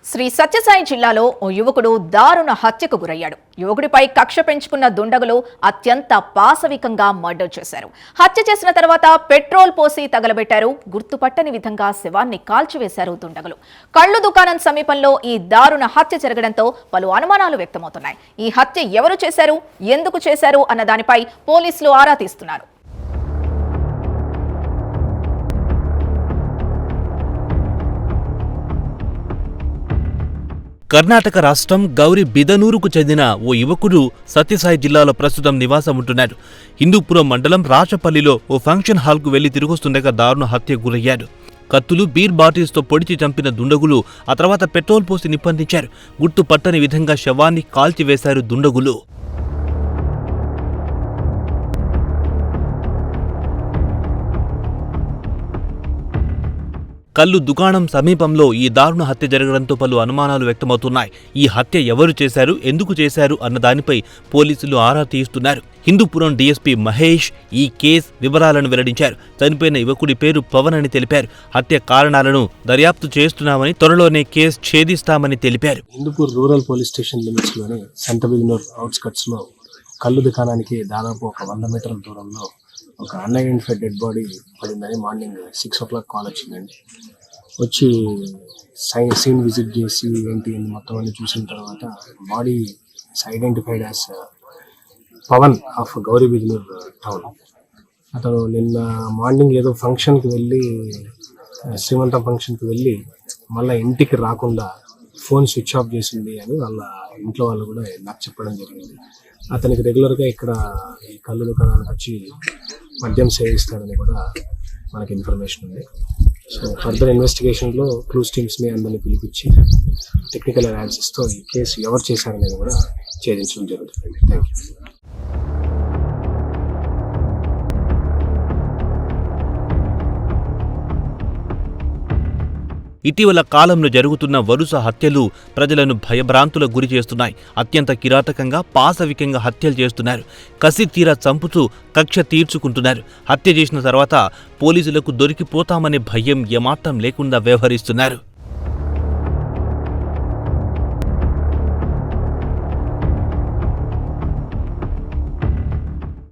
శ్రీ సత్యసాయి జిల్లాలో ఓ యువకుడు దారుణ హత్యకు గురయ్యాడు. యువకుడిపై కక్ష పెంచుకున్న దుండగులు అత్యంత పాశవికంగా మర్డర్ చేశారు. హత్య చేసిన తర్వాత పెట్రోల్ పోసి తగలబెట్టారు. గుర్తుపట్టని విధంగా శవాన్ని కాల్చివేశారు దుండగులు. కళ్ళు దుకాణం సమీపంలో ఈ దారుణ హత్య జరగడంతో పలు అనుమానాలు వ్యక్తమవుతున్నాయి. ఈ హత్య ఎవరు చేశారు, ఎందుకు చేశారు అన్న దానిపై పోలీసులు ఆరా తీస్తున్నారు. కర్ణాటక రాష్ట్రం గౌరిబిదనూరుకు చెందిన ఓ యువకుడు సత్యసాయి జిల్లాలో ప్రస్తుతం నివాసం ఉంటున్నాడు. హిందూపురం మండలం రాచపల్లిలో ఓ ఫంక్షన్ హాల్కు వెళ్లి తిరిగొస్తుండగా దారుణ హత్యకు గురయ్యాడు. కత్తులు, బీర్ బాటిల్స్తో పొడిచి చంపిన దుండగులు ఆ తర్వాత పెట్రోల్ పోసి నిప్పందించారు. గుర్తుపట్టని విధంగా శవాన్ని కాల్చివేశారు దుండగులు. కల్లు దుకాణం సమీపంలో ఈ దారుణ హత్య జరగడంతో పలు అనుమానాలు వ్యక్తమవుతున్నాయి. ఈ హత్య ఎవరు చేశారు, ఎందుకు చేశారు అన్న దానిపై పోలీసులు ఆరా తీస్తున్నారు. హిందూపురం డీఎస్పీ మహేష్ ఈ కేసు వివరాలను వెల్లడించారు. చనిపోయిన యువకుడి పేరు పవన్ అని తెలిపారు. హత్య కారణాలను దర్యాప్తు చేస్తున్నామని, త్వరలోనే కేసు ఛేదిస్తామని తెలిపారు. Hindupur rural police station limits లోని సంతబిగ్నూర్ అవుట్స్కట్స్ లో కల్లు దుకాణానికి దాదాపు ఒక 100 మీటర్ల దూరంలో ఒక అన్ఐడెంటిఫైడ్ డెడ్ బాడీ పడిందని మార్నింగ్ 6 o'clock కాల్ వచ్చిందండి. వచ్చి సీన్ విజిట్ చేసి ఏంటి మొత్తం అన్ని చూసిన తర్వాత body identified as Pavan of Gauribidanur town. అతను నిన్న మార్నింగ్ ఏదో ఫంక్షన్కి వెళ్ళి, శ్రీమంతం ఫంక్షన్కి వెళ్ళి మళ్ళీ ఇంటికి రాకుండా ఫోన్ స్విచ్ ఆఫ్ చేసింది అని వాళ్ళ ఇంట్లో వాళ్ళు కూడా నాకు చెప్పడం జరిగింది. అతనికి రెగ్యులర్గా ఇక్కడ ఈ కల్లు దుకాణానికి వచ్చి మద్యం సేవిస్తారని కూడా మనకి ఇన్ఫర్మేషన్ ఉంది. సో ఫర్దర్ ఇన్వెస్టిగేషన్లో క్లూస్ టీమ్స్ని అందరినీ పిలిపించి టెక్నికల్ అనాలిసిస్తో ఈ కేసు ఎవరు చేశారనేది కూడా ఛేదించడం జరుగుతుంది. Thank you. ఇటీవల కాలంలో జరుగుతున్న వరుస హత్యలు ప్రజలను భయభ్రాంతులకు గురి చేస్తున్నాయి. అత్యంత కిరాతకంగా, పాశవికంగా హత్యలు చేస్తున్నారు. కసి తీరా చంపుతూ కక్ష తీర్చుకుంటున్నారు. హత్య చేసిన తర్వాత పోలీసులకు దొరికిపోతామనే భయం ఏమాత్రం లేకుండా వ్యవహరిస్తున్నారు.